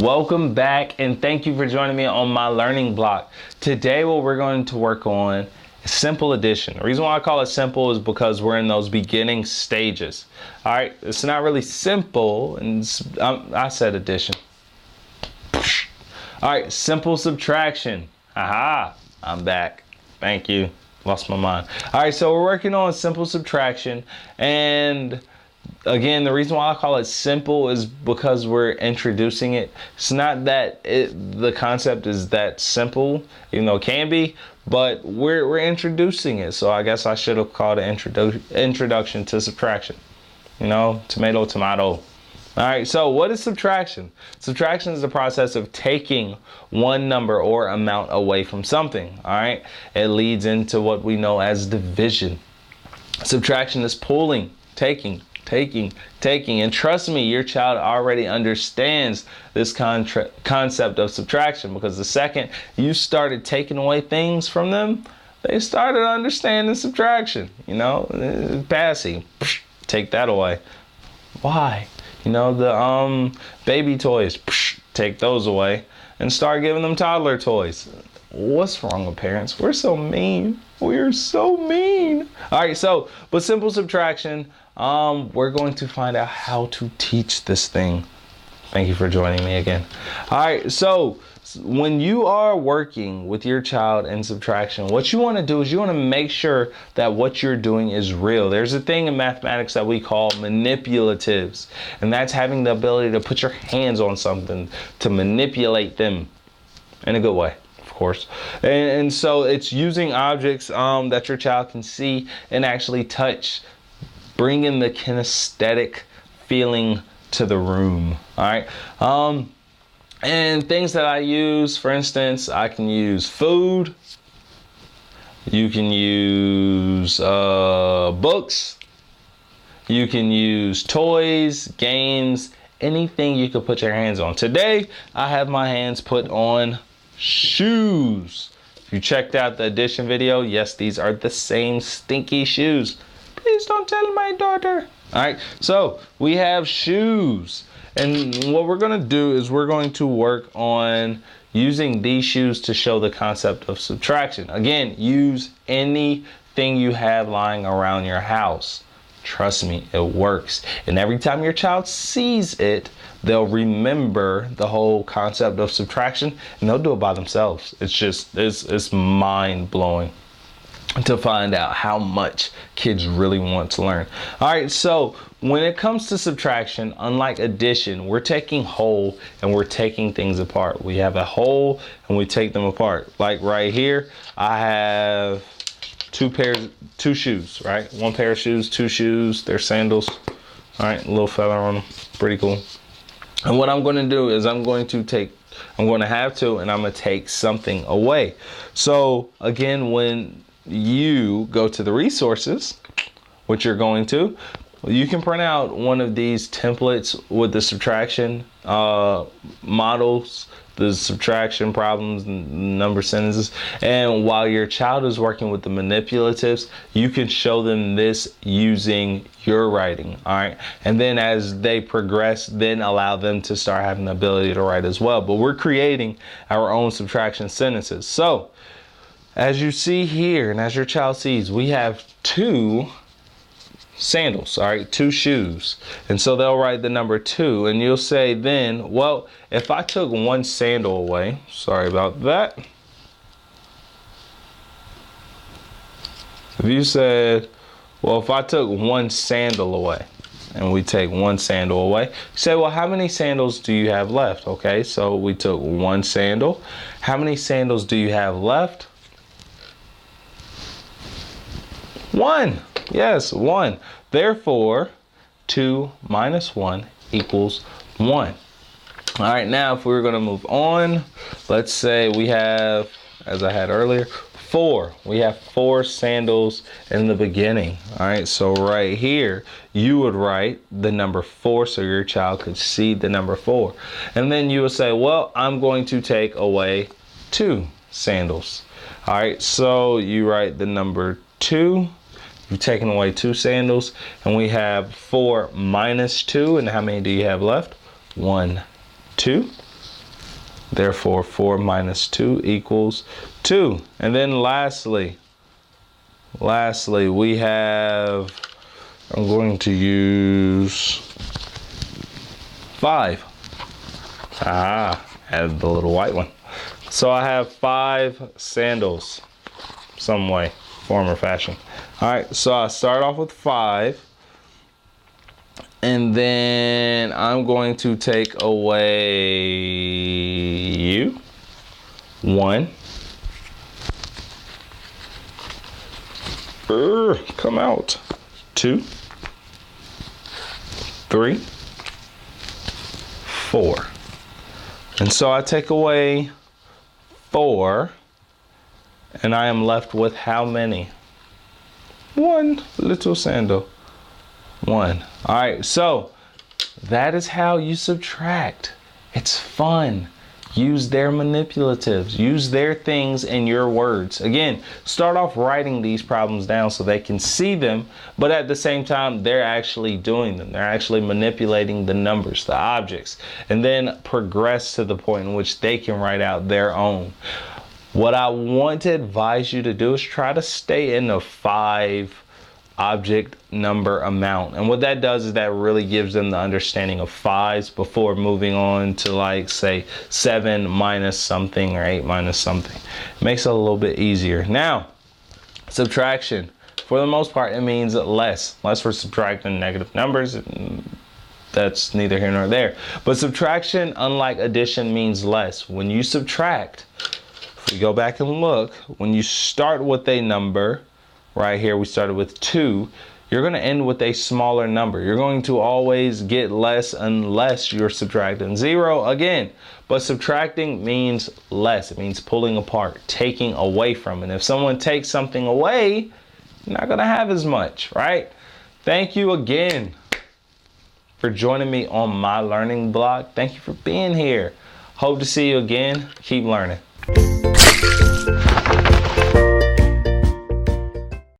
Welcome back and thank you for joining me on my learning block. Today what we're going to work on is simple addition. The reason why I call it simple is because we're in those beginning stages. All right, it's not really simple, and I said addition. All right, simple subtraction. Aha, I'm back. Thank you. Lost my mind. All right, so we're working on simple subtraction, and again, the reason why I call it simple is because we're introducing it. It's not that the concept is that simple, even though it can be, but we're introducing it. So I guess I should have called it introduction to subtraction. You know, tomato, tomato. All right, so what is subtraction? Subtraction is the process of taking one number or amount away from something. All right, it leads into what we know as division. Subtraction is pulling, taking, and trust me, your child already understands this concept of subtraction, because the second you started taking away things from them, they started understanding subtraction. You know, passing, take that away. Why? You know, the baby toys, take those away and start giving them toddler toys. What's wrong with parents? We're so mean. We're so mean. All right, so with simple subtraction, we're going to find out how to teach this thing. Thank you for joining me again. All right, so when you are working with your child in subtraction, what you want to do is you want to make sure that what you're doing is real. There's a thing in mathematics that we call manipulatives, and that's having the ability to put your hands on something, to manipulate them in a good way, of course. And so it's using objects that your child can see and actually touch, bringing the kinesthetic feeling to the room. All right. And things that I use, for instance, I can use food. You can use books. You can use toys, games, anything you could put your hands on. Today, I have my hands put on shoes. If you checked out the addition video, yes, these are the same stinky shoes. Please don't tell my daughter. All right, so we have shoes. And what we're going to do is we're going to work on using these shoes to show the concept of subtraction. Again, use anything you have lying around your house. Trust me, it works. And every time your child sees it, they'll remember the whole concept of subtraction, and they'll do it by themselves. It's mind-blowing to find out how much kids really want to learn. All right, so when it comes to subtraction, unlike addition, we're taking whole and we're taking things apart. We have a whole and we take them apart. Like right here, I have two shoes, right? One pair of shoes, two shoes, they're sandals. All right, a little feather on them, pretty cool. And what I'm going to do is I'm going to take something away. So again, when you go to the resources, which you're going to, you can print out one of these templates with the subtraction models, the subtraction problems, number sentences, and while your child is working with the manipulatives, you can show them this using your writing. All right, and then as they progress, then allow them to start having the ability to write as well. But we're creating our own subtraction sentences. So as you see here, and as your child sees, we have two sandals, all right, two shoes. And so they'll write the number 2, and you'll say then, well, if I took one sandal away, sorry about that. If you said, well, if I took one sandal away, and we take one sandal away, you say, well, how many sandals do you have left? Okay, so we took one sandal. How many sandals do you have left? 1. Yes, 1. Therefore, 2 minus 1 equals 1. All right, now if we were going to move on, let's say we have, as I had earlier, 4. We have 4 sandals in the beginning. All right, so right here, you would write the number 4 so your child could see the number 4. And then you would say, well, I'm going to take away 2 sandals. All right, so you write the number 2. You've taken away 2 sandals, and we have 4 minus 2. And how many do you have left? 1, 2. Therefore, 4 minus 2 equals 2. And then lastly, we have, I'm going to use 5. Add the little white one. So I have 5 sandals, some way, form or fashion. All right, so I start off with 5. And then I'm going to take away you. 1. Come out. 2. 3. 4. And so I take away 4. And I am left with how many? 1 little sandal. 1. All right, so that is how you subtract. It's fun. Use their manipulatives. Use their things in your words. Again, start off writing these problems down so they can see them, but at the same time, they're actually doing them. They're actually manipulating the numbers, the objects, and then progress to the point in which they can write out their own. What I want to advise you to do is try to stay in the 5 object number amount, and what that does is that really gives them the understanding of 5s before moving on to, like, say 7 minus something or 8 minus something. It makes it a little bit easier. Now, subtraction, for the most part, it means less for subtracting negative numbers. That's neither here nor there, but subtraction, unlike addition, means less. When you subtract, if we go back and look, when you start with a number, right here we started with 2, you're going to end with a smaller number. You're going to always get less unless you're subtracting 0 again. But subtracting means less. It means pulling apart, taking away from. And if someone takes something away, you're not going to have as much, right? Thank you again for joining me on my learning block. Thank you for being here. Hope to see you again. Keep learning.